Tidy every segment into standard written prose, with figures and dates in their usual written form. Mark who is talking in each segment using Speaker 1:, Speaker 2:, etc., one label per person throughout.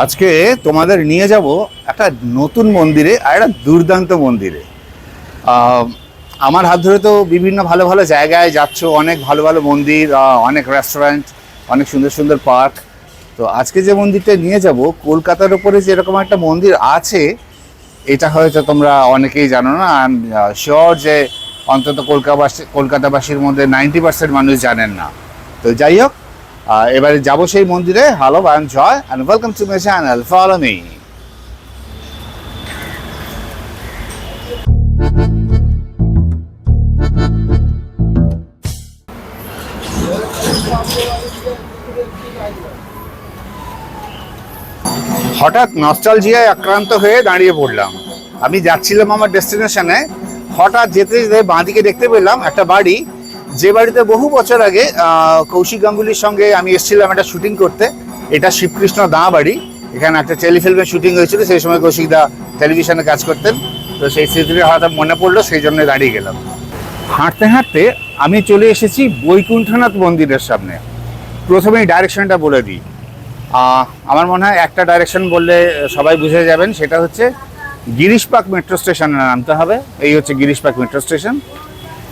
Speaker 1: আজকে তোমাদের নিয়ে যাব একটা নতুন মন্দিরে আর একটা দুর্দান্ত মন্দিরে। আমার হাত ধরে তো বিভিন্ন ভালো ভালো জায়গায় যাচ্ছ, অনেক ভালো ভালো মন্দির, অনেক রেস্টুরেন্ট, অনেক সুন্দর সুন্দর পার্ক। তো আজকে যে মন্দিরটা নিয়ে যাব, কলকাতার উপরে যে এরকম একটা মন্দির আছে, এটা হয়তো তোমরা অনেকেই জানো না। আই এম শিওর যে অন্তত কলকাতাবাসীর মধ্যে 90% মানুষ জানেন না। তো যাই হোক, এবারে যাবো সেই মন্দিরে। Hello, I am Joy and welcome to my channel, follow me. হঠাৎ নস্টালজিয়ায় আক্রান্ত হয়ে দাঁড়িয়ে পড়লাম। আমি যাচ্ছিলাম আমার ডেস্টিনেশনে, হঠাৎ যেতে যেতে বাঁদিকে দেখতে পেলাম একটা বাড়ি, যে বাড়িতে বহু বছর আগে কৌশিক গাঙ্গুলির সঙ্গে আমি এসেছিলাম একটা শুটিং করতে। এটা শিবকৃষ্ণ দাঁ বাড়ি। এখানে একটা টেলিফিল্মের শুটিং হয়েছিল, সেই সময় কৌশিক দা টেলিভিশনে কাজ করতেন। তো সেই স্মৃতিটা হঠাৎ মনে পড়লো, সেই জন্য দাঁড়িয়ে গেলাম। হাঁটতে হাঁটতে আমি চলে এসেছি বৈকুণ্ঠনাথ মন্দিরের সামনে। প্রথমেই ডাইরেকশনটা বলে দিই। আমার মনে হয় একটা ডাইরেকশন বললে সবাই বুঝে যাবেন, সেটা হচ্ছে গিরিশপাক মেট্রো স্টেশনে নামতে হবে। এই হচ্ছে গিরিশপাক মেট্রো স্টেশন।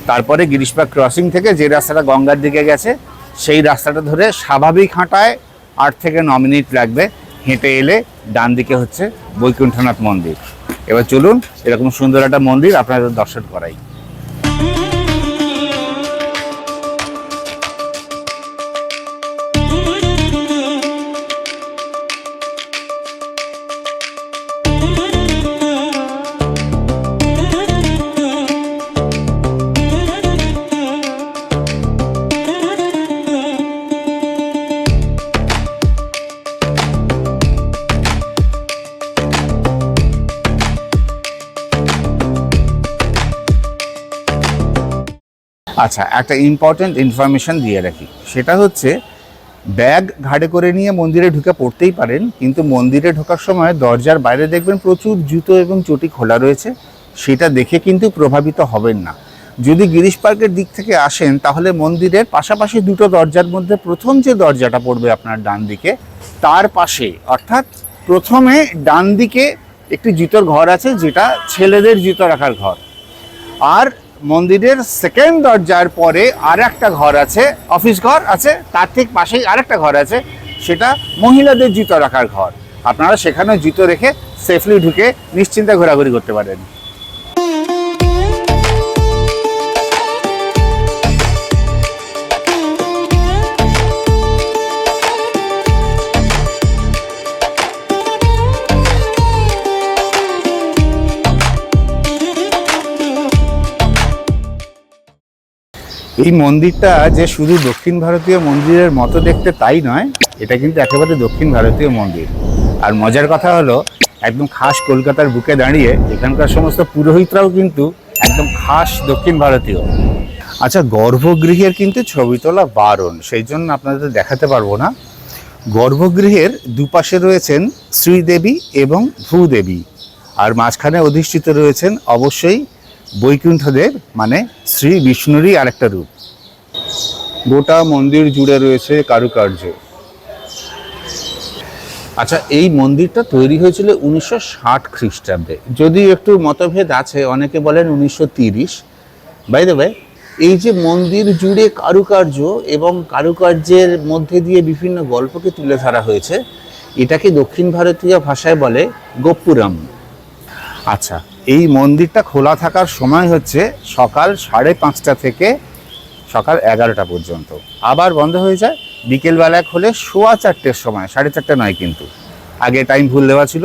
Speaker 1: তারপরে গিরিশপাক ক্রসিং থেকে যে রাস্তাটা গঙ্গার দিকে গেছে, সেই রাস্তাটা ধরে স্বাভাবিক হাঁটায় 8 থেকে 9 মিনিট লাগবে। হেঁটে এলে ডান দিকে হচ্ছে বৈকুণ্ঠনাথ মন্দির। এবার চলুন, এরকম সুন্দর একটা মন্দির আপনাদের দর্শন করাই। আচ্ছা, একটা ইম্পর্টেন্ট ইনফরমেশন দিয়ে রাখি, সেটা হচ্ছে ব্যাগ ঘাড়ে করে নিয়ে মন্দিরে ঢুকে পড়তেই পারেন, কিন্তু মন্দিরে ঢোকার সময় দরজার বাইরে দেখবেন প্রচুর জুতো এবং চটি খোলা রয়েছে। সেটা দেখে কিন্তু প্রভাবিত হবেন না। যদি গিরিশ পার্কের দিক থেকে আসেন, তাহলে মন্দিরের পাশাপাশি দুটো দরজার মধ্যে প্রথম যে দরজাটা পড়বে আপনার ডান দিকে, তার পাশে, অর্থাৎ প্রথমে ডান দিকে একটি জুতোর ঘর আছে, যেটা ছেলেদের জুতো রাখার ঘর। আর মন্দিরের সেকেন্ড দরজার পরে আর একটা ঘর আছে, অফিস ঘর আছে, তার ঠিক পাশেই আর একটা ঘর আছে, সেটা মহিলাদের জুতো রাখার ঘর। আপনারা সেখানে জুতো রেখে সেফলি ঢুকে নিশ্চিন্তে ঘোরাঘুরি করতে পারেন। এই মন্দিরটা যে শুধু দক্ষিণ ভারতীয় মন্দিরের মতো দেখতে তাই নয়, এটা কিন্তু একেবারে দক্ষিণ ভারতীয় মন্দির। আর মজার কথা হলো, একদম খাস কলকাতার বুকে দাঁড়িয়ে এখানকার সমস্ত পুরোহিতরাও কিন্তু একদম খাস দক্ষিণ ভারতীয়। আচ্ছা, গর্ভগৃহের কিন্তু ছবি তোলা বারণ, সেই জন্য আপনাদের দেখাতে পারবো না। গর্ভগৃহের দুপাশে রয়েছেন শ্রীদেবী এবং ভূদেবী, আর মাঝখানে অধিষ্ঠিত রয়েছেন অবশ্যই বৈকুণ্ঠদেব, মানে শ্রী বিষ্ণুরই আরেকটা রূপ। গোটা মন্দির জুড়ে রয়েছে কারুকার্য। আচ্ছা, এই মন্দিরটা তৈরি হয়েছিল 1960 খ্রিস্টাব্দে, যদিও একটু মতভেদ আছে, অনেকে বলেন 1930। বাই দ্য ওয়ে, এই যে মন্দির জুড়ে কারুকার্য এবং কারুকার্যের মধ্যে দিয়ে বিভিন্ন গল্পকে তুলে ধরা হয়েছে, এটাকে দক্ষিণ ভারতীয় ভাষায় বলে গোপুরম। আচ্ছা, এই মন্দিরটা খোলা থাকার সময় হচ্ছে সকাল 5:30 থেকে সকাল 11টা পর্যন্ত, আবার বন্ধ হয়ে যায় বিকেলবেলায় খোলে 4:15 সময়, 4:30 নয়, কিন্তু আগে টাইম ভুল দেওয়া ছিল।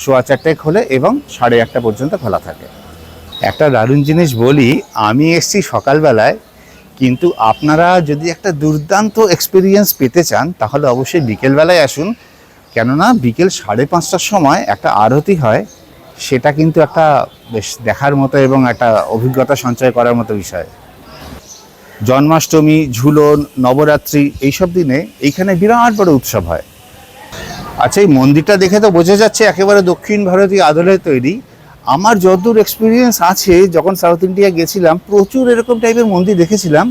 Speaker 1: 4:15 খোলে এবং 1:30 পর্যন্ত খোলা থাকে। একটা দারুণ জিনিস বলি, আমি এসছি সকালবেলায়, কিন্তু আপনারা যদি একটা দুর্দান্ত এক্সপিরিয়েন্স পেতে চান, তাহলে অবশ্যই বিকেলবেলায় আসুন। কেননা বিকেল 5:30টার সময় একটা আরতি হয়, সেটা কিন্তু একটা বেশ দেখার মতো এবং একটা অভিজ্ঞতা সঞ্চয় করার মতো বিষয়। জন্মাষ্টমী, ঝুলন, নবরাত্রি, এইসব দিনে এইখানে বিরাট বড় উৎসব হয়। আচ্ছা, এই মন্দিরটা দেখে তো বোঝা যাচ্ছে একেবারে দক্ষিণ ভারতীয় আদলে তৈরি। আমার যতদূর এক্সপিরিয়েন্স আছে, যখন সাউথ ইন্ডিয়া গেছিলাম প্রচুর এরকম টাইপের মন্দির দেখেছিলাম।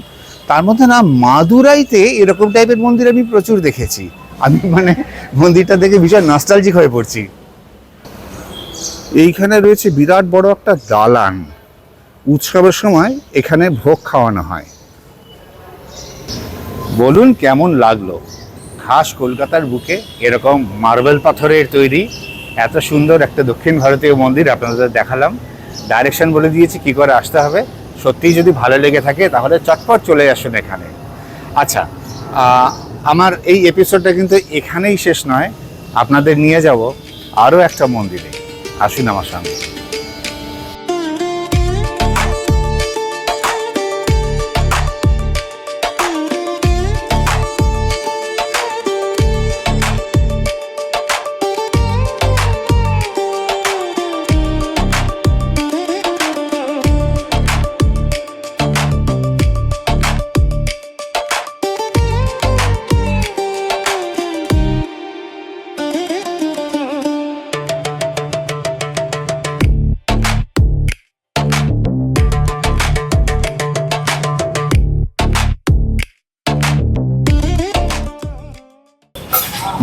Speaker 1: তার মধ্যে না, মাদুরাইতে এরকম টাইপের মন্দির আমি প্রচুর দেখেছি। আমি মানে মন্দিরটা দেখে ভীষণ নস্টালজিক হয়ে পড়ছি। এইখানে রয়েছে বিরাট বড় একটা দালান, উৎসবের সময় এখানে ভোগ খাওয়ানো হয়। বলুন কেমন লাগলো? খাস কলকাতার বুকে এরকম মার্বেল পাথরের তৈরি এত সুন্দর একটা দক্ষিণ ভারতীয় মন্দির আপনাদের দেখালাম, ডাইরেকশন বলে দিয়েছি কি করে আসতে হবে। সত্যিই যদি ভালো লেগে থাকে তাহলে চটপট চলে আসুন এখানে। আচ্ছা, আমার এই এপিসোডটা কিন্তু এখানেই শেষ নয়, আপনাদের নিয়ে যাব আরও একটা মন্দিরে। আসুন আমার সঙ্গে।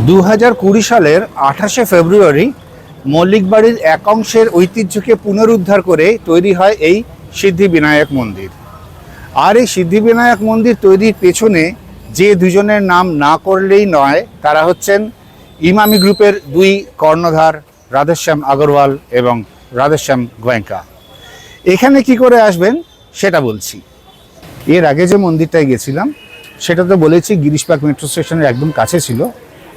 Speaker 1: 2020 সালের 28শে ফেব্রুয়ারি মল্লিক বাড়ির এক অংশের ঐতিহ্যকে পুনরুদ্ধার করে তৈরি হয় এই সিদ্ধিবিনায়ক মন্দির। আর এই সিদ্ধিবিনায়ক মন্দির তৈরির পেছনে যে দুজনের নাম না করলেই নয়, তারা হচ্ছেন ইমামি গ্রুপের দুই কর্ণধার রাধেশ্যাম আগরওয়াল এবং রাধেশ্যাম গোয়েঙ্কা। এখানে কি করে আসবেন সেটা বলছি। এর আগে যে মন্দিরটায় গেছিলাম সেটা তো বলেছি গিরিশ পার্ক মেট্রো স্টেশনের একদম কাছে ছিল,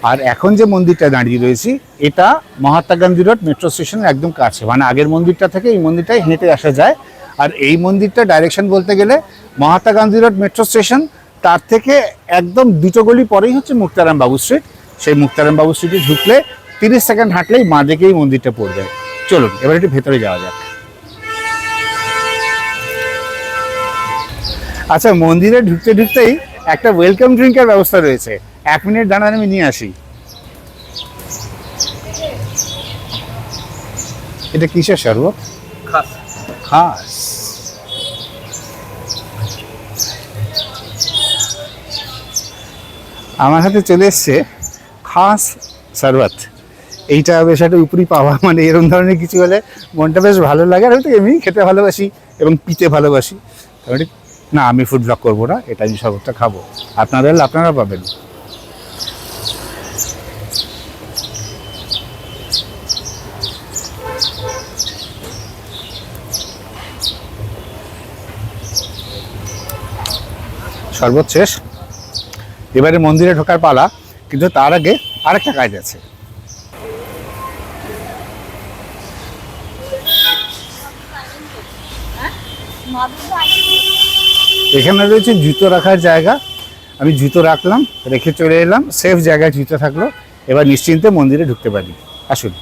Speaker 1: আর এখন যে মন্দিরটা দাঁড়িয়ে রয়েছি এটা মহাত্মা গান্ধী রোড মেট্রো স্টেশনের একদম কাছে, মানে আগের মন্দিরটা থেকে এই মন্দিরটায় হেঁটে আসা যায়। আর এই মন্দিরটা ডাইরেকশন বলতে গেলে Mahatma Gandhi road metro station, তার থেকে একদম দুটো গলি পরেই হচ্ছে মুক্তারাম বাবু স্ট্রিট। সেই মুক্তারাম বাবু স্ট্রিটে ঢুকলে 30 সেকেন্ড হাঁটলেই মা দেখেই মন্দিরটা পড়বে। চলুন এবার একটু ভেতরে যাওয়া যাক। আচ্ছা, মন্দিরে ঢুকতে ঢুকতেই একটা ওয়েলকাম ড্রিঙ্কের ব্যবস্থা রয়েছে। 1 মিনিট দাঁড়ান, আমি নিয়ে আসি। এটা কিসের শরবত? খাস। খাস। আমার হাতে চলে এসছে খাস শরবত। এইটা বেশ একটা উপরি পাওয়া, মানে এরকম ধরনের কিছু হলে মনটা বেশ ভালো লাগে। আর আমি তো এমনি খেতে ভালোবাসি এবং পিতে ভালোবাসি। না, আমি ফুড ব্লগ করবো না, এটা আমি শরবতটা খাবো, আপনারা পাবেন। শরবত শেষ, এবারে মন্দিরে ঢোকার পালা। কিন্তু তার আগে আরেকটা কাজ আছে। এখানে রয়েছে জুতো রাখার জায়গা। আমি জুতো রাখলাম, রেখে চলে এলাম, সেফ জায়গায় জুতো থাকলো। এবার নিশ্চিন্তে মন্দিরে ঢুকতে পারি। আসুন।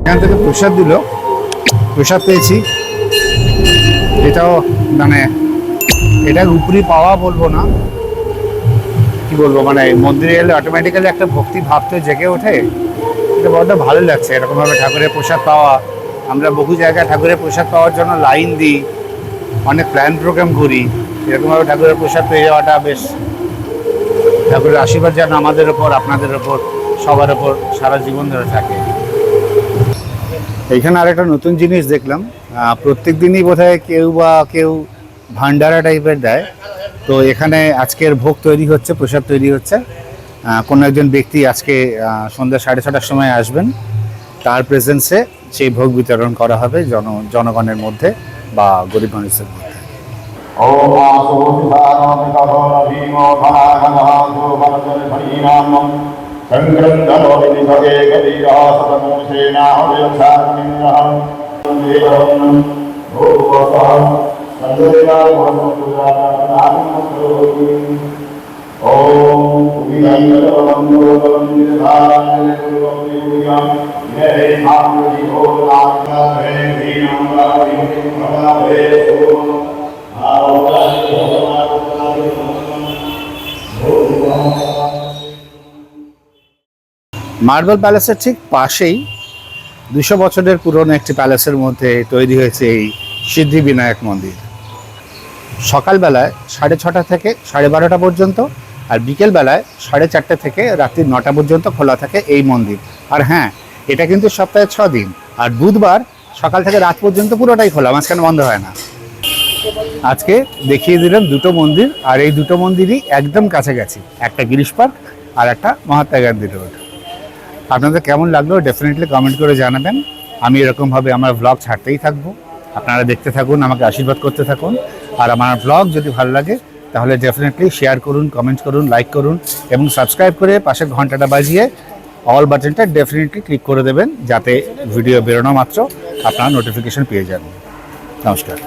Speaker 1: এখান থেকে প্রসাদ দিল, প্রসাদ পেয়েছি। এটাও মানে এটা উপরি পাওয়া বলবো না, কি বলবো, মানে মন্দিরে এলে অটোমেটিক্যালি একটা ভক্তি ভাব তো জেগে ওঠে। এটা বড্ড ভালো লাগছে এরকমভাবে ঠাকুরের প্রসাদ পাওয়া। আমরা বহু জায়গায় ঠাকুরের প্রসাদ পাওয়ার জন্য লাইন দিই, অনেক প্ল্যান প্রোগ্রাম করি। এরকমভাবে ঠাকুরের প্রসাদ পেয়ে যাওয়াটা বেশ, ঠাকুরের আশীর্বাদ যেন আমাদের ওপর, আপনাদের ওপর, সবার ওপর সারা জীবন ধরে থাকে। এইখানে আরেকটা নতুন জিনিস দেখলাম, প্রত্যেক দিনই বোধহয় কেউ
Speaker 2: ভান্ডারা টাইপের দেয়। তো এখানে আজকের ভোগ তৈরি হচ্ছে, প্রসাদ তৈরি হচ্ছে। কোনো একজন ব্যক্তি আজকে সন্ধ্যা 6:30টার সময় আসবেন, তার প্রেজেন্সে সেই ভোগ বিতরণ করা হবে জনগণের মধ্যে বা গরিব মানুষের মধ্যে। মার্বেল প্যালেসের ঠিক পাশেই 200 বছরের পুরনো একটি প্যালেসের মধ্যে তৈরি হয়েছে এই সিদ্ধিবিনায়ক মন্দির। সকালবেলায় 6:30 থেকে 12:30 পর্যন্ত, আর বিকেলবেলায় 4:30 থেকে রাত্রি 9টা পর্যন্ত খোলা থাকে এই মন্দির। আর হ্যাঁ, এটা কিন্তু সপ্তাহে 6 দিন, আর বুধবার সকাল থেকে রাত পর্যন্ত পুরোটাই খোলা, মাঝখানে বন্ধ হয় না। আজকে দেখিয়ে দিলাম দুটো মন্দির, আর এই দুটো মন্দিরই একদম কাছাকাছি, একটা গিরিশ পার্ক আর একটা মহাত্মা গান্ধী রোড। আপনাদের কেমন লাগলো ডেফিনেটলি কমেন্ট করে জানাবেন। আমি এরকমভাবে আমার ব্লগ ছাড়তেই থাকবো, আপনারা দেখতে থাকুন, আমাকে আশীর্বাদ করতে থাকুন। আর আমার ব্লগ যদি ভালো লাগে তাহলে ডেফিনেটলি শেয়ার করুন, কমেন্ট করুন, লাইক করুন এবং সাবস্ক্রাইব করে পাশের ঘন্টাটা বাজিয়ে অল বাটনটা ডেফিনেটলি ক্লিক করে দেবেন, যাতে ভিডিও বেরোনো মাত্র আপনারা নোটিফিকেশন পেয়ে যাবেন। নমস্কার।